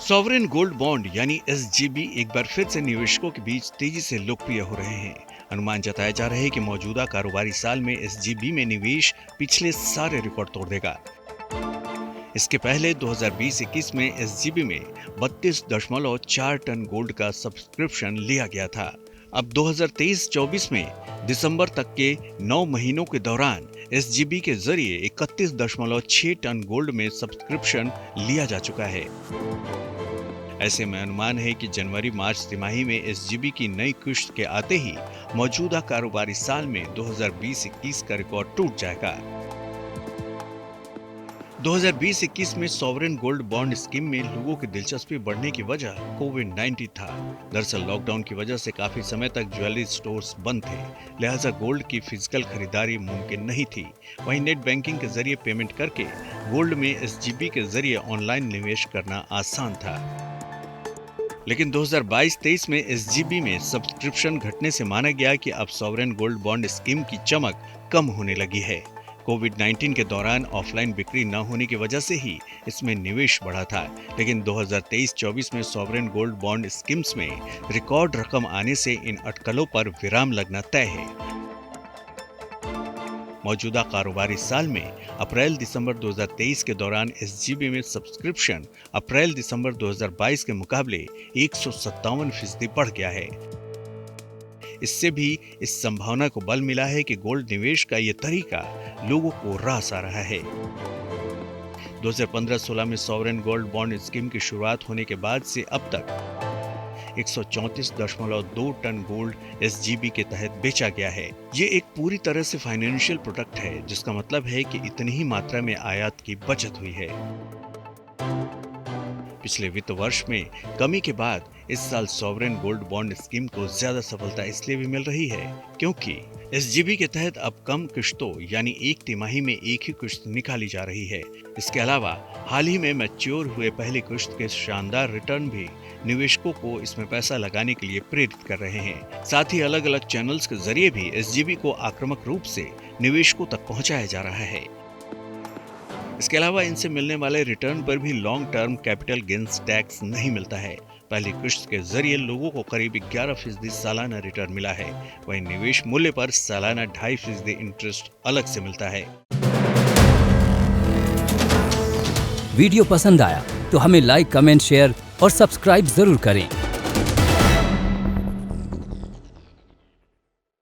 Sovereign gold bond यानी SGB एक बार फिर से निवेशकों के बीच तेजी से लोकप्रिय हो रहे हैं। अनुमान जताया जा रहा है कि मौजूदा कारोबारी साल में एसजीबी में निवेश पिछले सारे रिकॉर्ड तोड़ देगा। इसके पहले 2020-21 में एसजीबी में 32.4 टन गोल्ड का सब्सक्रिप्शन लिया गया था। अब 2023-24 में दिसंबर तक के 9 महीनों के दौरान एसजीबी के जरिए 31.6 टन गोल्ड में सब्सक्रिप्शन लिया जा चुका है। ऐसे में अनुमान है कि जनवरी मार्च तिमाही में एसजीबी की नई किश्त के आते ही मौजूदा कारोबारी साल में 2020-21 का रिकॉर्ड टूट जाएगा। 2020-21 में सॉवरेन गोल्ड बॉन्ड स्कीम में लोगों की दिलचस्पी बढ़ने की वजह कोविड-19 था। दरअसल लॉकडाउन की वजह से काफी समय तक ज्वेलरी स्टोर्स बंद थे, लिहाजा गोल्ड की फिजिकल खरीदारी मुमकिन नहीं थी। वहीं नेट बैंकिंग के जरिए पेमेंट करके गोल्ड में एसजीबी के जरिए ऑनलाइन निवेश करना आसान था। लेकिन 2022-23 में एसजीबी में सब्सक्रिप्शन घटने से माना गया कि अब सॉवरेन गोल्ड बॉन्ड स्कीम की चमक कम होने लगी है। कोविड-19 के दौरान ऑफलाइन बिक्री न होने की वजह से ही इसमें निवेश बढ़ा था, लेकिन 2023-24 में सॉवरेन गोल्ड बॉन्ड स्कीम्स में रिकॉर्ड रकम आने से इन अटकलों पर विराम लगना तय है। मौजूदा कारोबारी साल में अप्रैल-दिसंबर 2023 के दौरान एसजीबी में सब्सक्रिप्शन अप्रैल-दिसंबर 2022 के मुकाबले 157% बढ़ गया है। इससे भी इस संभावना को बल मिला है कि गोल्ड निवेश का ये तरीका लोगों को रास आ रहा है। 2015-16 में सॉवरेन गोल्ड बॉन्ड स्कीम की शुरुआत होने के बाद से अब तक 134.2 टन गोल्ड एसजीबी के तहत बेचा गया है। ये एक पूरी तरह से फाइनेंशियल प्रोडक्ट है, जिसका मतलब है कि इतनी ही मात्रा में आयात की बचत हुई है। पिछले वित्त वर्ष में कमी के बाद इस साल सॉवरेन गोल्ड बॉन्ड स्कीम को ज्यादा सफलता इसलिए भी मिल रही है क्योंकि एसजीबी के तहत अब कम किश्तों यानी एक तिमाही में एक ही किश्त निकाली जा रही है। इसके अलावा हाल ही में मैच्योर हुए पहली किश्त के शानदार रिटर्न भी निवेशकों को इसमें पैसा लगाने के लिए प्रेरित कर रहे हैं। साथ ही अलग अलग चैनल्स के जरिए भी एसजीबी को आक्रामक रूप से निवेशकों तक पहुंचाया जा रहा है। इसके अलावा इनसे मिलने वाले रिटर्न पर भी long term capital gains tax नहीं मिलता है। पहली किश्त के जरिए लोगों को करीब 11% सालाना रिटर्न मिला है। वहीं निवेश मूल्य पर सालाना 2.5% इंटरेस्ट अलग से मिलता है। वीडियो पसंद आया तो हमें लाइक, कमेंट, शेयर और सब्सक्राइब जरूर करें।